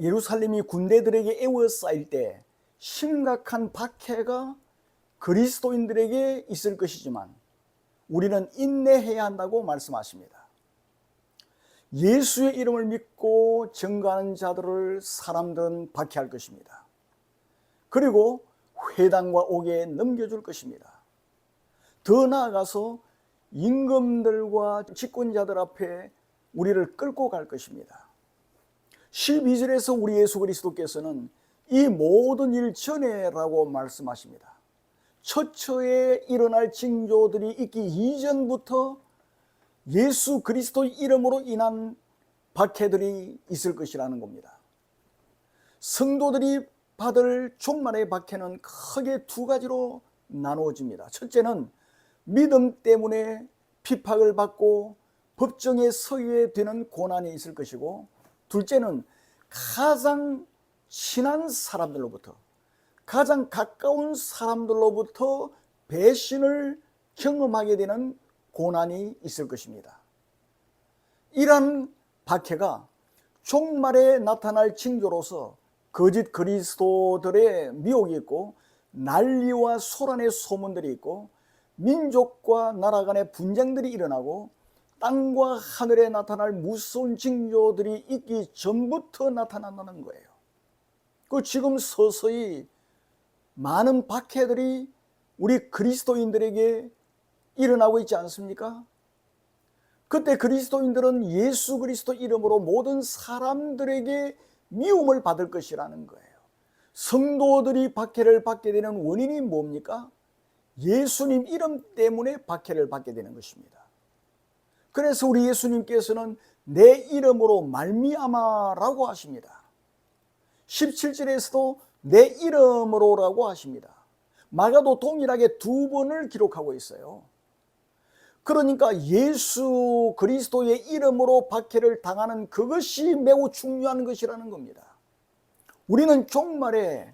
예루살렘이 군대들에게 에워싸일 때 심각한 박해가 그리스도인들에게 있을 것이지만 우리는 인내해야 한다고 말씀하십니다. 예수의 이름을 믿고 증거하는 자들을 사람들은 박해할 것입니다. 그리고 회당과 옥에 넘겨줄 것입니다. 더 나아가서 임금들과 집권자들 앞에 우리를 끌고 갈 것입니다. 12절에서 우리 예수 그리스도께서는 이 모든 일 전에라고 말씀하십니다. 처처에 일어날 징조들이 있기 이전부터 예수 그리스도의 이름으로 인한 박해들이 있을 것이라는 겁니다. 성도들이 받을 종말의 박해는 크게 두 가지로 나누어집니다. 첫째는 믿음 때문에 핍박을 받고 법정에 서게 되는 고난이 있을 것이고, 둘째는 가장 친한 사람들로부터, 가장 가까운 사람들로부터 배신을 경험하게 되는 고난이 있을 것입니다. 이러한 박해가 종말에 나타날 징조로서 거짓 그리스도들의 미혹이 있고, 난리와 소란의 소문들이 있고, 민족과 나라 간의 분쟁들이 일어나고, 땅과 하늘에 나타날 무서운 징조들이 있기 전부터 나타난다는 거예요. 그 지금 서서히 많은 박해들이 우리 그리스도인들에게 일어나고 있지 않습니까? 그때 그리스도인들은 예수 그리스도 이름으로 모든 사람들에게 미움을 받을 것이라는 거예요. 성도들이 박해를 받게 되는 원인이 뭡니까? 예수님 이름 때문에 박해를 받게 되는 것입니다. 그래서 우리 예수님께서는 내 이름으로 말미암아라고 하십니다. 17절에서도 내 이름으로라고 하십니다. 마가도 동일하게 두 번을 기록하고 있어요. 그러니까 예수 그리스도의 이름으로 박해를 당하는 그것이 매우 중요한 것이라는 겁니다. 우리는 종말에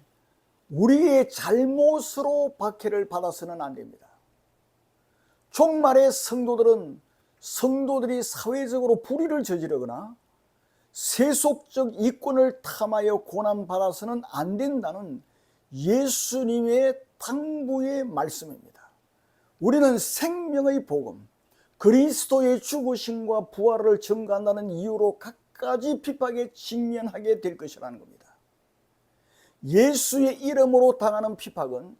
우리의 잘못으로 박해를 받아서는 안 됩니다. 종말에 성도들이 사회적으로 불의를 저지르거나 세속적 이권을 탐하여 고난받아서는 안 된다는 예수님의 당부의 말씀입니다. 우리는 생명의 복음, 그리스도의 죽으심과 부활을 증거한다는 이유로 갖가지 핍박에 직면하게 될 것이라는 겁니다. 예수의 이름으로 당하는 핍박은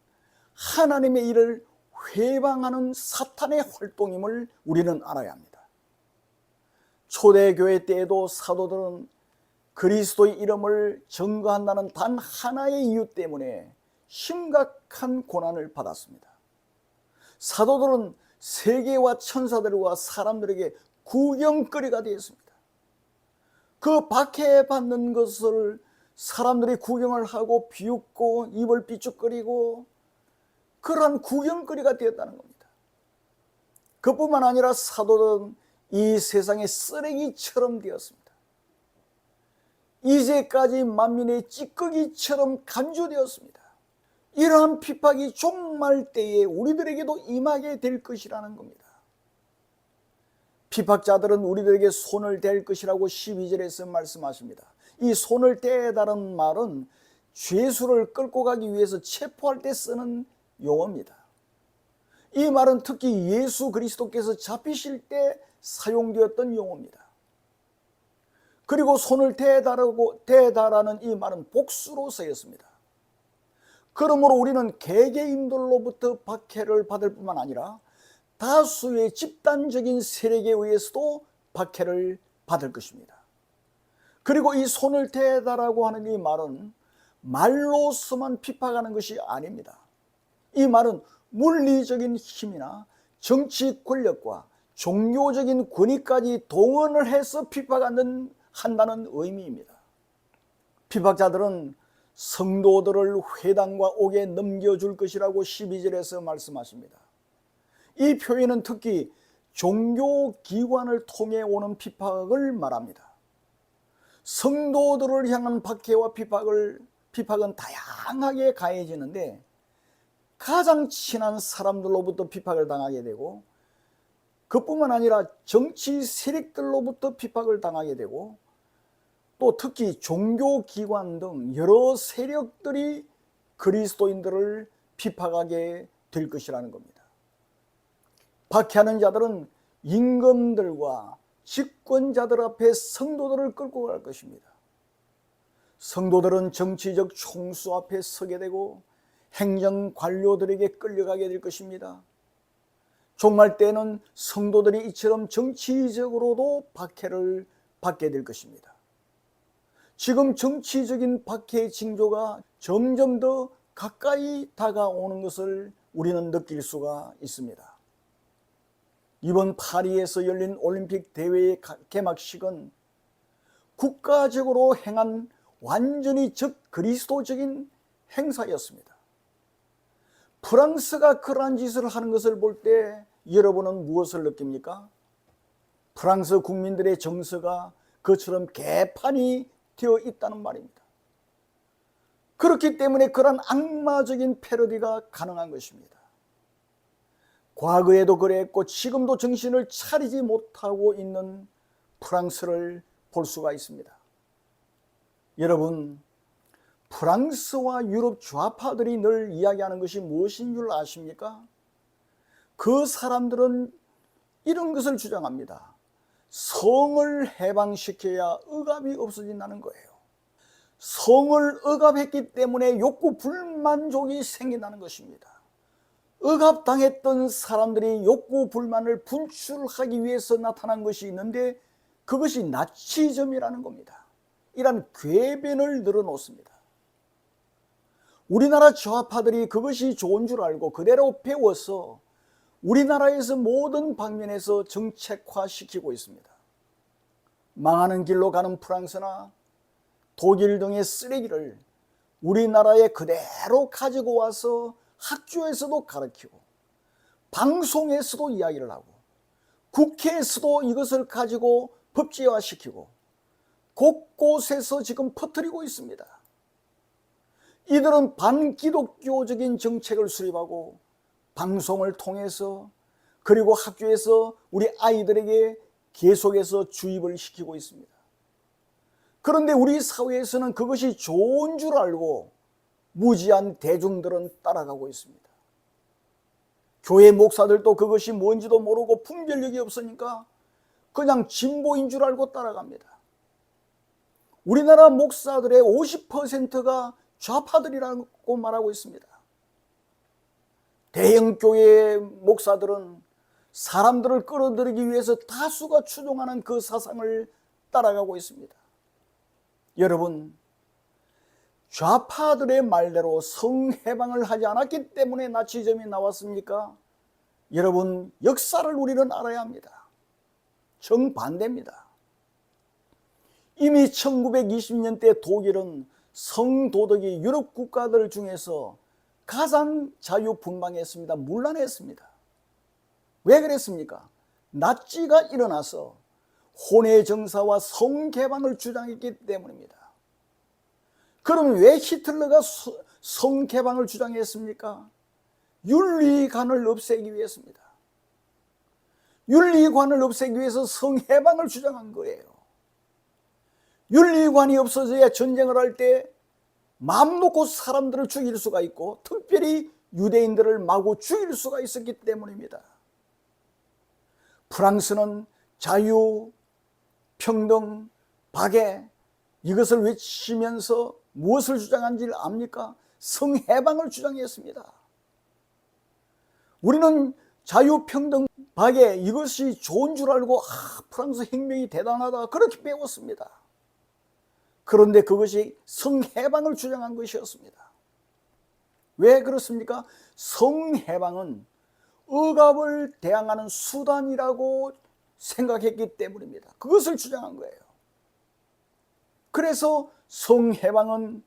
하나님의 일을 회방하는 사탄의 활동임을 우리는 알아야 합니다. 초대교회 때에도 사도들은 그리스도의 이름을 증거한다는 단 하나의 이유 때문에 심각한 고난을 받았습니다. 사도들은 세계와 천사들과 사람들에게 구경거리가 되었습니다. 그 박해받는 것을 사람들이 구경을 하고 비웃고 입을 삐죽거리고 그러한 구경거리가 되었다는 겁니다. 그뿐만 아니라 사도들은 이 세상의 쓰레기처럼 되었습니다. 이제까지 만민의 찌꺼기처럼 간주되었습니다. 이러한 핍박이 종말 때에 우리들에게도 임하게 될 것이라는 겁니다. 핍박자들은 우리들에게 손을 댈 것이라고 12절에서 말씀하십니다. 이 손을 떼다는 말은 죄수를 끌고 가기 위해서 체포할 때 쓰는 용어입니다. 이 말은 특히 예수 그리스도께서 잡히실 때 사용되었던 용어입니다. 그리고 손을 대다라는 이 말은 복수로 쓰였습니다. 그러므로 우리는 개개인들로부터 박해를 받을 뿐만 아니라 다수의 집단적인 세력에 의해서도 박해를 받을 것입니다. 그리고 이 손을 대다라고 하는 이 말은 말로서만 핍박하는 것이 아닙니다. 이 말은 물리적인 힘이나 정치 권력과 종교적인 권위까지 동원을 해서 핍박한다는 의미입니다. 핍박자들은 성도들을 회당과 옥에 넘겨줄 것이라고 12절에서 말씀하십니다. 이 표현은 특히 종교기관을 통해 오는 핍박을 말합니다. 성도들을 향한 박해와 핍박은 다양하게 가해지는데 가장 친한 사람들로부터 핍박을 당하게 되고, 그뿐만 아니라 정치 세력들로부터 핍박을 당하게 되고, 또 특히 종교기관 등 여러 세력들이 그리스도인들을 비판하게 될 것이라는 겁니다. 박해하는 자들은 임금들과 집권자들 앞에 성도들을 끌고 갈 것입니다. 성도들은 정치적 총수 앞에 서게 되고 행정관료들에게 끌려가게 될 것입니다. 종말 때에는 성도들이 이처럼 정치적으로도 박해를 받게 될 것입니다. 지금 정치적인 박해의 징조가 점점 더 가까이 다가오는 것을 우리는 느낄 수가 있습니다. 이번 파리에서 열린 올림픽 대회의 개막식은 국가적으로 행한 완전히 그리스도적인 행사였습니다. 프랑스가 그러한 짓을 하는 것을 볼 때 여러분은 무엇을 느낍니까? 프랑스 국민들의 정서가 그처럼 개판이 되어 있다는 말입니다. 그렇기 때문에 그러한 악마적인 패러디가 가능한 것입니다. 과거에도 그랬고 지금도 정신을 차리지 못하고 있는 프랑스를 볼 수가 있습니다. 여러분, 프랑스와 유럽 좌파들이 늘 이야기하는 것이 무엇인 줄 아십니까? 그 사람들은 이런 것을 주장합니다. 성을 해방시켜야 억압이 없어진다는 거예요. 성을 억압했기 때문에 욕구 불만족이 생긴다는 것입니다. 억압당했던 사람들이 욕구 불만을 분출하기 위해서 나타난 것이 있는데 그것이 나치즘이라는 겁니다. 이런 궤변을 늘어놓습니다. 우리나라 좌파들이 그것이 좋은 줄 알고 그대로 배워서 우리나라에서 모든 방면에서 정책화시키고 있습니다. 망하는 길로 가는 프랑스나 독일 등의 쓰레기를 우리나라에 그대로 가지고 와서 학교에서도 가르치고 방송에서도 이야기를 하고 국회에서도 이것을 가지고 법제화시키고 곳곳에서 지금 퍼뜨리고 있습니다. 이들은 반기독교적인 정책을 수립하고 방송을 통해서 그리고 학교에서 우리 아이들에게 계속해서 주입을 시키고 있습니다. 그런데 우리 사회에서는 그것이 좋은 줄 알고 무지한 대중들은 따라가고 있습니다. 교회 목사들도 그것이 뭔지도 모르고 분별력이 없으니까 그냥 진보인 줄 알고 따라갑니다. 우리나라 목사들의 50%가 좌파들이라고 말하고 있습니다. 대형교회 목사들은 사람들을 끌어들이기 위해서 다수가 추종하는 그 사상을 따라가고 있습니다. 여러분, 좌파들의 말대로 성해방을 하지 않았기 때문에 나치즘이 나왔습니까? 여러분, 역사를 우리는 알아야 합니다. 정반대입니다. 이미 1920년대 독일은 성도덕이 유럽 국가들 중에서 가장 자유분방했습니다. 문란했습니다. 왜 그랬습니까? 나치가 일어나서 혼외정사와 성개방을 주장했기 때문입니다. 그럼 왜 히틀러가 성개방을 주장했습니까? 윤리관을 없애기 위해서입니다. 윤리관을 없애기 위해서 성해방을 주장한 거예요. 윤리관이 없어져야 전쟁을 할 때 마음 놓고 사람들을 죽일 수가 있고 특별히 유대인들을 마구 죽일 수가 있었기 때문입니다. 프랑스는 자유, 평등, 박애 이것을 외치면서 무엇을 주장한지 압니까? 성해방을 주장했습니다. 우리는 자유, 평등, 박애 이것이 좋은 줄 알고 프랑스 혁명이 대단하다 그렇게 배웠습니다. 그런데 그것이 성해방을 주장한 것이었습니다. 왜 그렇습니까? 성해방은 억압을 대항하는 수단이라고 생각했기 때문입니다. 그것을 주장한 거예요. 그래서 성해방은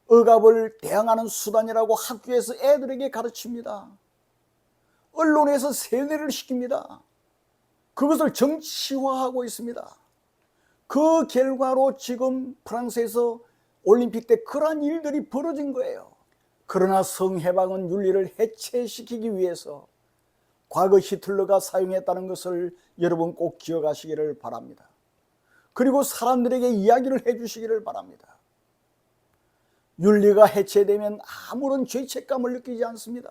억압을 대항하는 수단이라고 학교에서 애들에게 가르칩니다. 언론에서 세뇌를 시킵니다. 그것을 정치화하고 있습니다. 그 결과로 지금 프랑스에서 올림픽 때 그러한 일들이 벌어진 거예요. 그러나 성해방은 윤리를 해체시키기 위해서 과거 히틀러가 사용했다는 것을 여러분 꼭 기억하시기를 바랍니다. 그리고 사람들에게 이야기를 해주시기를 바랍니다. 윤리가 해체되면 아무런 죄책감을 느끼지 않습니다.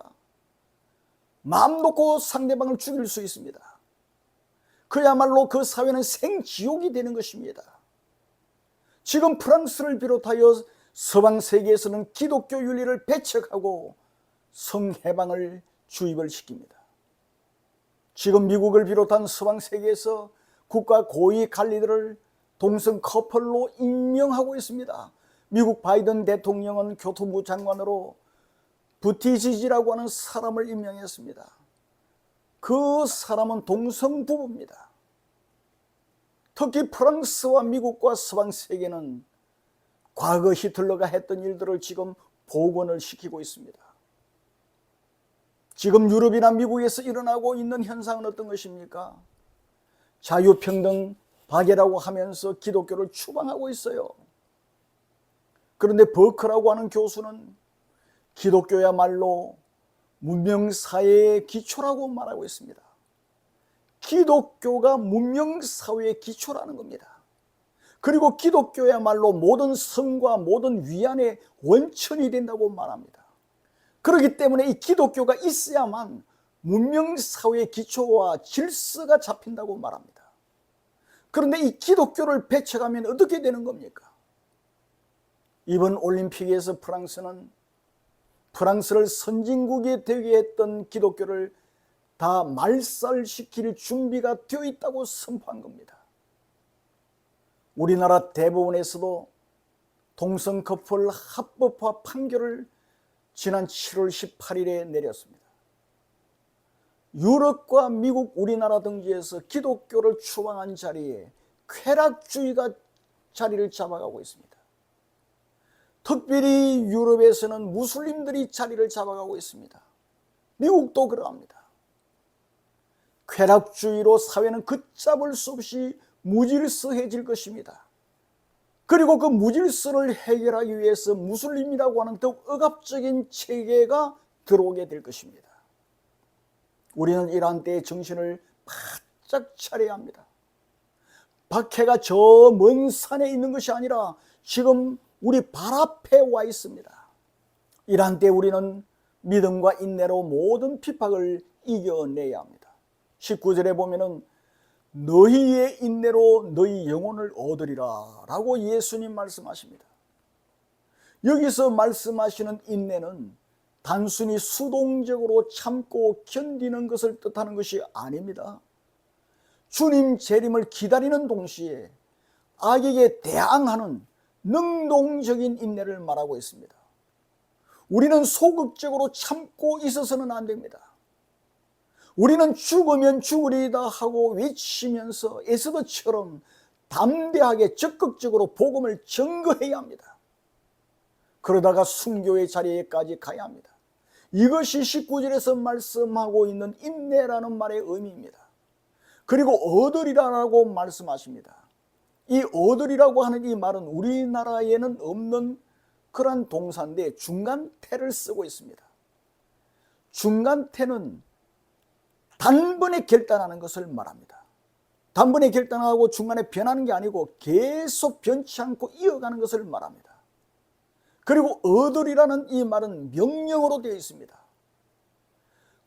마음 놓고 상대방을 죽일 수 있습니다. 그야말로 그 사회는 생지옥이 되는 것입니다. 지금 프랑스를 비롯하여 서방 세계에서는 기독교 윤리를 배척하고 성해방을 주입을 시킵니다. 지금 미국을 비롯한 서방 세계에서 국가 고위 관리들을 동성 커플로 임명하고 있습니다. 미국 바이든 대통령은 교통부 장관으로 부티지지라고 하는 사람을 임명했습니다. 그 사람은 동성 부부입니다. 특히 프랑스와 미국과 서방 세계는 과거 히틀러가 했던 일들을 지금 복원을 시키고 있습니다. 지금 유럽이나 미국에서 일어나고 있는 현상은 어떤 것입니까? 자유평등 박애라고 하면서 기독교를 추방하고 있어요. 그런데 버크라고 하는 교수는 기독교야말로 문명사회의 기초라고 말하고 있습니다. 기독교가 문명사회의 기초라는 겁니다. 그리고 기독교야말로 모든 성과 모든 위안의 원천이 된다고 말합니다. 그렇기 때문에 이 기독교가 있어야만 문명사회의 기초와 질서가 잡힌다고 말합니다. 그런데 이 기독교를 배척하면 어떻게 되는 겁니까? 이번 올림픽에서 프랑스를 선진국이 되게 했던 기독교를 다 말살시킬 준비가 되어 있다고 선포한 겁니다. 우리나라 대법원에서도 동성 커플 합법화 판결을 지난 7월 18일에 내렸습니다. 유럽과 미국, 우리나라 등지에서 기독교를 추방한 자리에 쾌락주의가 자리를 잡아가고 있습니다. 특별히 유럽에서는 무슬림들이 자리를 잡아가고 있습니다. 미국도 그러합니다. 쾌락주의로 사회는 걷잡을 수 없이 무질서해질 것입니다. 그리고 그 무질서를 해결하기 위해서 무슬림이라고 하는 더욱 억압적인 체계가 들어오게 될 것입니다. 우리는 이러한 때에 정신을 바짝 차려야 합니다. 박해가 저 먼 산에 있는 것이 아니라 지금 우리 발 앞에 와 있습니다. 이러한 때 우리는 믿음과 인내로 모든 핍박을 이겨내야 합니다. 19절에 보면은 너희의 인내로 너희 영혼을 얻으리라 라고 예수님 말씀하십니다. 여기서 말씀하시는 인내는 단순히 수동적으로 참고 견디는 것을 뜻하는 것이 아닙니다. 주님 재림을 기다리는 동시에 악에게 대항하는 능동적인 인내를 말하고 있습니다. 우리는 소극적으로 참고 있어서는 안 됩니다. 우리는 죽으면 죽으리다 하고 외치면서 에스더처럼 담대하게 적극적으로 복음을 증거해야 합니다. 그러다가 순교의 자리에까지 가야 합니다. 이것이 19절에서 말씀하고 있는 인내라는 말의 의미입니다. 그리고 얻으리라고 말씀하십니다. 이 얻으리라고 하는 이 말은 우리나라에는 없는 그러한 동사인데 중간태를 쓰고 있습니다. 중간태는 단번에 결단하는 것을 말합니다. 단번에 결단하고 중간에 변하는 게 아니고 계속 변치 않고 이어가는 것을 말합니다. 그리고 얻으리라는 이 말은 명령어로 되어 있습니다.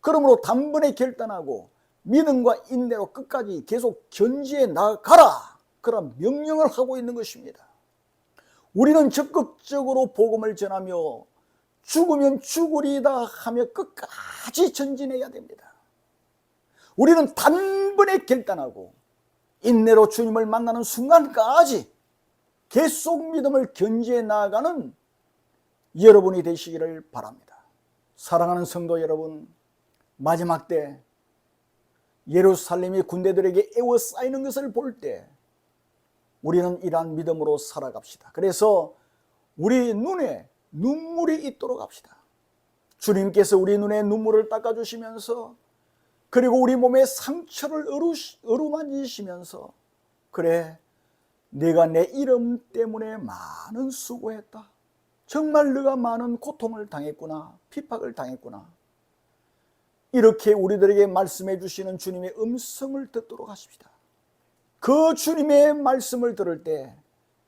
그러므로 단번에 결단하고 믿음과 인내로 끝까지 계속 견지해 나가라, 그런 명령을 하고 있는 것입니다. 우리는 적극적으로 복음을 전하며 죽으면 죽으리다 하며 끝까지 전진해야 됩니다. 우리는 단번에 결단하고 인내로 주님을 만나는 순간까지 계속 믿음을 견지해 나아가는 여러분이 되시기를 바랍니다. 사랑하는 성도 여러분, 마지막 때 예루살렘이 군대들에게 에워싸이는 것을 볼 때 우리는 이러한 믿음으로 살아갑시다. 그래서 우리 눈에 눈물이 있도록 합시다. 주님께서 우리 눈에 눈물을 닦아주시면서 그리고 우리 몸에 상처를 어루만지시면서 그래, 네가 내 이름 때문에 많은 수고했다. 정말 네가 많은 고통을 당했구나, 핍박을 당했구나. 이렇게 우리들에게 말씀해 주시는 주님의 음성을 듣도록 하십시다. 그 주님의 말씀을 들을 때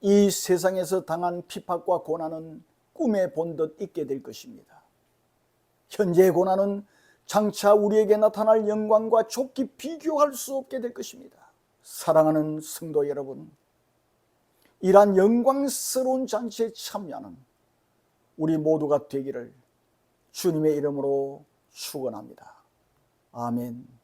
이 세상에서 당한 핍박과 고난은 꿈에 본 듯 있게 될 것입니다. 현재의 고난은 장차 우리에게 나타날 영광과 좋게 비교할 수 없게 될 것입니다. 사랑하는 성도 여러분, 이러한 영광스러운 잔치에 참여하는 우리 모두가 되기를 주님의 이름으로 축원합니다. 아멘.